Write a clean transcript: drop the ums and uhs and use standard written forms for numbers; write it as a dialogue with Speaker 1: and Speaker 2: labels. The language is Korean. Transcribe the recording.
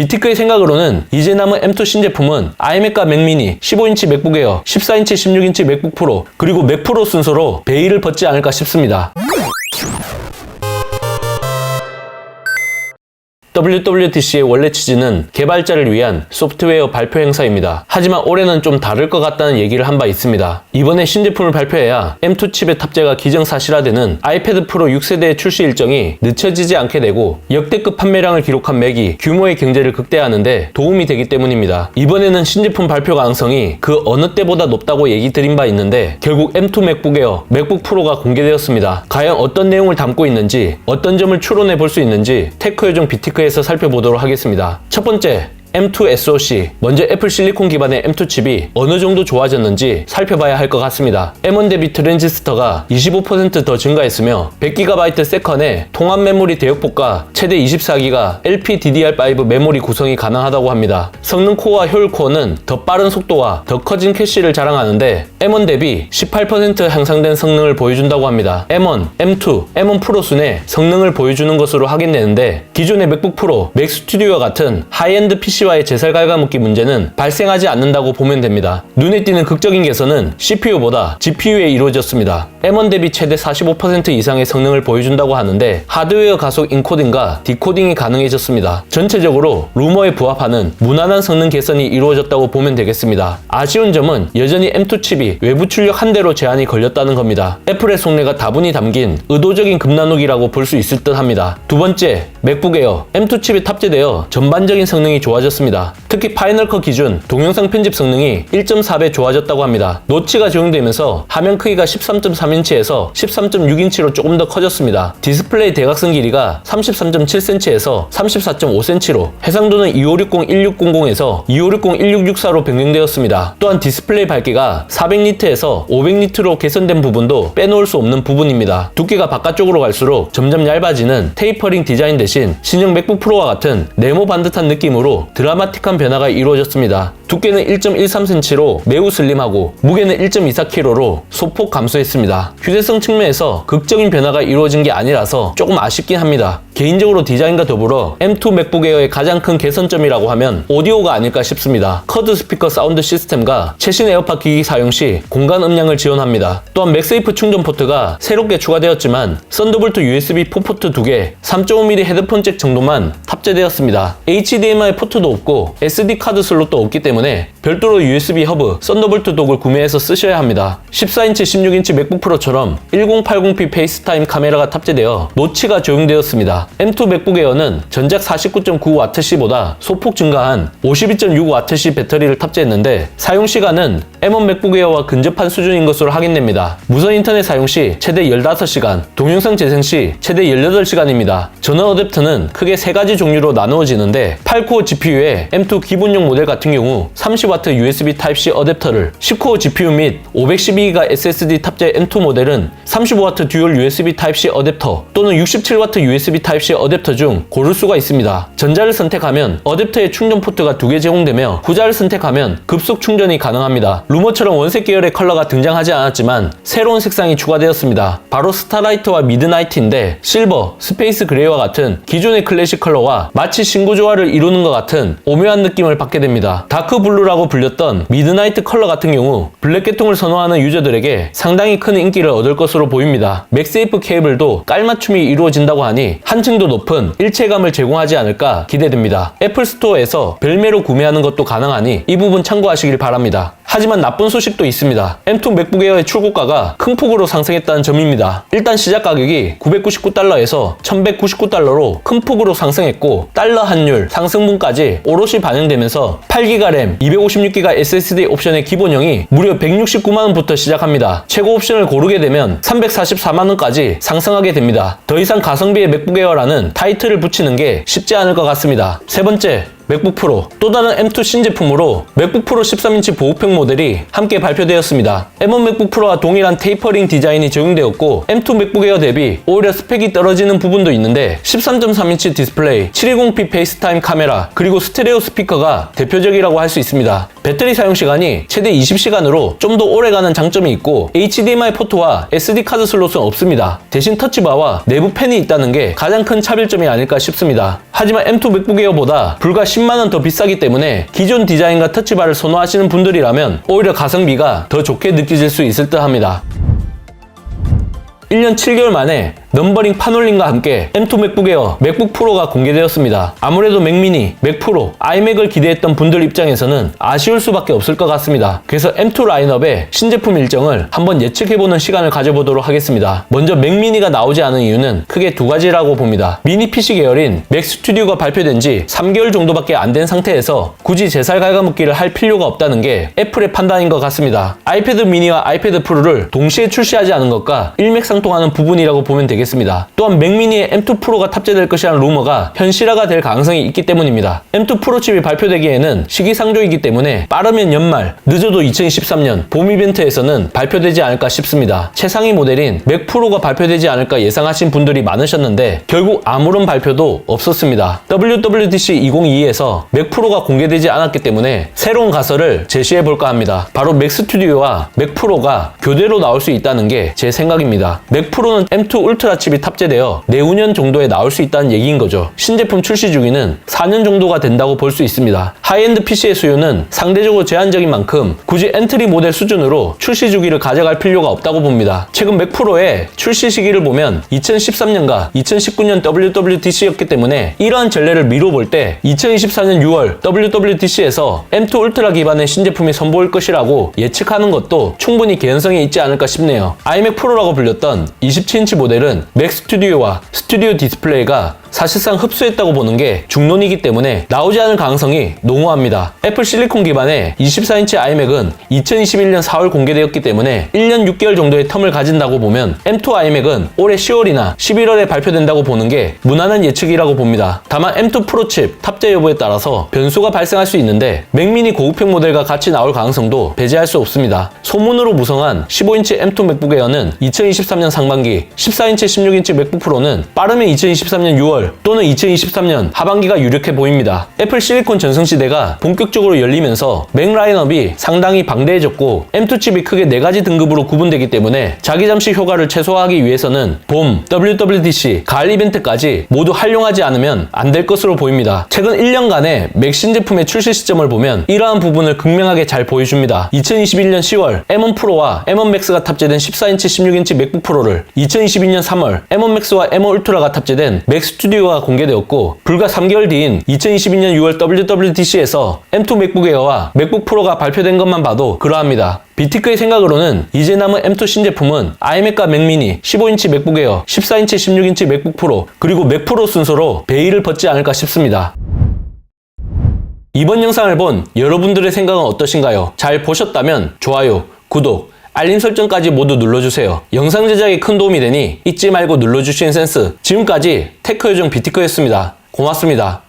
Speaker 1: 비티크의 생각으로는 이제 남은 M2 신제품은 iMac과 맥미니, 15인치 맥북 에어, 14인치, 16인치 맥북 프로, 그리고 맥 프로 순서로 베일을 벗지 않을까 싶습니다. WWDC의 원래 취지는 개발자를 위한 소프트웨어 발표 행사입니다. 하지만 올해는 좀 다를 것 같다는 얘기를 한 바 있습니다. 이번에 신제품을 발표해야 M2 칩의 탑재가 기정사실화되는 아이패드 프로 6세대의 출시 일정이 늦춰지지 않게 되고 역대급 판매량을 기록한 맥이 규모의 경제를 극대화하는데 도움이 되기 때문입니다. 이번에는 신제품 발표 가능성이 그 어느 때보다 높다고 얘기 드린 바 있는데 결국 M2 맥북 에어, 맥북 프로가 공개되었습니다. 과연 어떤 내용을 담고 있는지, 어떤 점을 추론해 볼 수 있는지 테크 요정 비티크 에서 살펴보도록 하겠습니다. 첫 번째, M2 SoC, 먼저 애플 실리콘 기반의 M2 칩이 어느 정도 좋아졌는지 살펴봐야 할 것 같습니다. M1 대비 트랜지스터가 25% 더 증가했으며 100GB 세컨의 통합 메모리 대역폭과 최대 24GB LPDDR5 메모리 구성이 가능하다고 합니다. 성능 코어와 효율 코어는 더 빠른 속도와 더 커진 캐시를 자랑하는데 M1 대비 18% 향상된 성능을 보여준다고 합니다. M1, M2, M1 프로 순의 성능을 보여주는 것으로 확인되는데 기존의 맥북 프로, 맥 스튜디오와 같은 하이엔드 PC 와의 제살 갉아먹기 문제는 발생하지 않는다고 보면 됩니다. 눈에 띄는 극적인 개선은 CPU보다 GPU에 이루어졌습니다. M1 대비 최대 45% 이상의 성능을 보여준다고 하는데 하드웨어 가속 인코딩과 디코딩이 가능해졌습니다. 전체적으로 루머에 부합하는 무난한 성능 개선이 이루어졌다고 보면 되겠습니다. 아쉬운 점은 여전히 M2 칩이 외부 출력 한 대로 제한이 걸렸다는 겁니다. 애플의 속내가 다분히 담긴 의도적인 급나누기라고 볼 수 있을 듯 합니다. 두 번째, 맥북 에어, M2 칩이 탑재되어 전반적인 성능이 좋아졌습니다. 특히 파이널 컷 기준 동영상 편집 성능이 1.4배 좋아졌다고 합니다. 노치가 적용되면서 화면 크기가 13.3인치에서 13.6인치로 조금 더 커졌습니다. 디스플레이 대각선 길이가 33.7cm에서 34.5cm로 해상도는 2560-1600에서 2560-1664로 변경되었습니다. 또한 디스플레이 밝기가 400니트에서 500니트로 개선된 부분도 빼놓을 수 없는 부분입니다. 두께가 바깥쪽으로 갈수록 점점 얇아지는 테이퍼링 디자인 대신 신형 맥북 프로와 같은 네모 반듯한 느낌으로 드라마틱한 변화가 이루어졌습니다. 두께는 1.13cm로 매우 슬림하고 무게는 1.24kg로 소폭 감소했습니다. 휴대성 측면에서 극적인 변화가 이루어진 게 아니라서 조금 아쉽긴 합니다. 개인적으로 디자인과 더불어 M2 맥북 에어의 가장 큰 개선점이라고 하면 오디오가 아닐까 싶습니다. 쿼드 스피커 사운드 시스템과 최신 에어팟 기기 사용 시 공간 음량을 지원합니다. 또한 맥세이프 충전 포트가 새롭게 추가되었지만 썬더볼트 USB 4 포트 2개, 3.5mm 헤드폰 잭 정도만 탑재되었습니다. HDMI 포트도 없고 SD 카드 슬롯도 없기 때문에 별도로 USB 허브, 썬더볼트 독을 구매해서 쓰셔야 합니다. 14인치, 16인치 맥북 프로처럼 1080p 페이스타임 카메라가 탑재되어 노치가 적용되었습니다. M2 맥북 에어는 전작 49.9Wc보다 소폭 증가한 52.6Wc 배터리를 탑재했는데 사용 시간은 M1 맥북 에어와 근접한 수준인 것으로 확인됩니다. 무선 인터넷 사용 시 최대 15시간, 동영상 재생 시 최대 18시간입니다. 전원 어댑터는 크게 3가지 종류로 나누어지는데 8코어 GPU의 M2 기본용 모델 같은 경우 30W USB Type-C 어댑터를, 10코어 GPU 및 512GB SSD 탑재 M2 모델은 35W 듀얼 USB Type-C 어댑터 또는 67W USB Type-C 어댑터 중 고를 수가 있습니다. 전자를 선택하면 어댑터에 충전 포트가 2개 제공되며 후자를 선택하면 급속 충전이 가능합니다. 루머처럼 원색 계열의 컬러가 등장하지 않았지만 새로운 색상이 추가되었습니다. 바로 스타라이트와 미드나이트인데 실버, 스페이스 그레이와 같은 기존의 클래식 컬러와 마치 신구 조화를 이루는 것 같은 오묘한 느낌을 받게 됩니다. 다크 블루라고 불렸던 미드나이트 컬러 같은 경우 블랙 계통을 선호하는 유저들에게 상당히 큰 인기를 얻을 것으로 보입니다. 맥세이프 케이블도 깔맞춤이 이루어진다고 하니 한층도 높은 일체감을 제공하지 않을까 기대됩니다. 애플 스토어에서 별매로 구매하는 것도 가능하니 이 부분 참고하시길 바랍니다. 하지만 나쁜 소식도 있습니다. M2 맥북 에어의 출고가가 큰 폭으로 상승했다는 점입니다. 일단 시작 가격이 $999에서 $1199로 큰 폭으로 상승했고 달러 환율 상승분까지 오롯이 반영되면서 8GB 램, 256GB SSD 옵션의 기본형이 무려 169만원부터 시작합니다. 최고 옵션을 고르게 되면 344만원까지 상승하게 됩니다. 더 이상 가성비의 맥북 에어라는 타이틀을 붙이는 게 쉽지 않을 것 같습니다. 세 번째, 맥북 프로. 또 다른 M2 신제품으로 맥북 프로 13인치 보호팩 모델이 함께 발표되었습니다. M1 맥북 프로와 동일한 테이퍼링 디자인이 적용되었고 M2 맥북 에어 대비 오히려 스펙이 떨어지는 부분도 있는데 13.3인치 디스플레이, 720p 페이스타임 카메라, 그리고 스테레오 스피커가 대표적이라고 할 수 있습니다. 배터리 사용 시간이 최대 20시간으로 좀 더 오래가는 장점이 있고 HDMI 포트와 SD 카드 슬롯은 없습니다. 대신 터치바와 내부 펜이 있다는 게 가장 큰 차별점이 아닐까 싶습니다. 하지만 M2 맥북 에어보다 불과 10만 10만원 더 비싸기 때문에 기존 디자인과 터치바를 선호하시는 분들이라면 오히려 가성비가 더 좋게 느껴질 수 있을 듯 합니다. 1년 7개월 만에 넘버링 판올림과 함께 M2 맥북 에어, 맥북 프로가 공개되었습니다. 아무래도 맥미니, 맥프로, 아이맥을 기대했던 분들 입장에서는 아쉬울 수밖에 없을 것 같습니다. 그래서 M2 라인업의 신제품 일정을 한번 예측해보는 시간을 가져보도록 하겠습니다. 먼저 맥미니가 나오지 않은 이유는 크게 두 가지라고 봅니다. 미니 PC 계열인 맥 스튜디오가 발표된 지 3개월 정도밖에 안 된 상태에서 굳이 제살 갉아먹기를 할 필요가 없다는 게 애플의 판단인 것 같습니다. 아이패드 미니와 아이패드 프로를 동시에 출시하지 않은 것과 일맥상통하는 부분이라고 보면 되겠습니다. 또한 맥미니에 M2 프로가 탑재될 것이라는 루머가 현실화가 될 가능성이 있기 때문입니다. M2 프로 칩이 발표되기에는 시기상조이기 때문에 빠르면 연말, 늦어도 2013년 봄 이벤트에서는 발표되지 않을까 싶습니다. 최상위 모델인 맥 프로가 발표되지 않을까 예상하신 분들이 많으셨는데 결국 아무런 발표도 없었습니다. WWDC 2022에서 맥 프로가 공개되지 않았기 때문에 새로운 가설을 제시해볼까 합니다. 바로 맥 스튜디오와 맥 프로가 교대로 나올 수 있다는 게 제 생각입니다. 맥 프로는 M2 울트라 칩이 탑재되어 내후년 정도에 나올 수 있다는 얘기인 거죠. 신제품 출시 주기는 4년 정도가 된다고 볼 수 있습니다. 하이엔드 PC의 수요는 상대적으로 제한적인 만큼 굳이 엔트리 모델 수준으로 출시 주기를 가져갈 필요가 없다고 봅니다. 최근 맥 프로의 출시 시기를 보면 2013년과 2019년 WWDC였기 때문에 이러한 전례를 미뤄볼 때 2024년 6월 WWDC에서 M2 울트라 기반의 신제품이 선보일 것이라고 예측하는 것도 충분히 개연성이 있지 않을까 싶네요. 아이맥 프로라고 불렸던 27인치 모델은 맥 스튜디오와 스튜디오 디스플레이가 사실상 흡수했다고 보는 게 중론이기 때문에 나오지 않을 가능성이 농후합니다. 애플 실리콘 기반의 24인치 아이맥은 2021년 4월 공개되었기 때문에 1년 6개월 정도의 텀을 가진다고 보면 M2 아이맥은 올해 10월이나 11월에 발표된다고 보는 게 무난한 예측이라고 봅니다. 다만 M2 프로 칩 탑재 여부에 따라서 변수가 발생할 수 있는데 맥미니 고급형 모델과 같이 나올 가능성도 배제할 수 없습니다. 소문으로 무성한 15인치 M2 맥북 에어는 2023년 상반기, 14인치 16인치 맥북 프로는 빠르면 2023년 6월 또는 2023년 하반기가 유력해 보입니다. 애플 실리콘 전성시대가 본격적으로 열리면서 맥 라인업이 상당히 방대해졌고 M2 칩이 크게 4가지 등급으로 구분되기 때문에 자기 잠시 효과를 최소화하기 위해서는 봄, WWDC, 가을 이벤트까지 모두 활용하지 않으면 안 될 것으로 보입니다. 최근 1년간의 맥 신제품의 출시 시점을 보면 이러한 부분을 극명하게 잘 보여줍니다. 2021년 10월 M1 프로와 M1 맥스가 탑재된 14인치 16인치 맥북 프로를 2022년 3월 M1 맥스와 M1 울트라가 탑재된 맥 스튜디오가 공개되었고 불과 3개월 뒤인 2022년 6월 WWDC에서 M2 맥북 에어와 맥북 프로가 발표된 것만 봐도 그러합니다. 비티크의 생각으로는 이제 남은 M2 신제품은 아이맥과 맥미니, 15인치 맥북 에어, 14인치 16인치 맥북 프로, 그리고 맥 프로 순서로 베일을 벗지 않을까 싶습니다. 이번 영상을 본 여러분들의 생각은 어떠신가요? 잘 보셨다면 좋아요, 구독, 알림 설정까지 모두 눌러주세요. 영상 제작에 큰 도움이 되니 잊지 말고 눌러주시는 센스. 지금까지 테크 요정 비티크였습니다. 고맙습니다.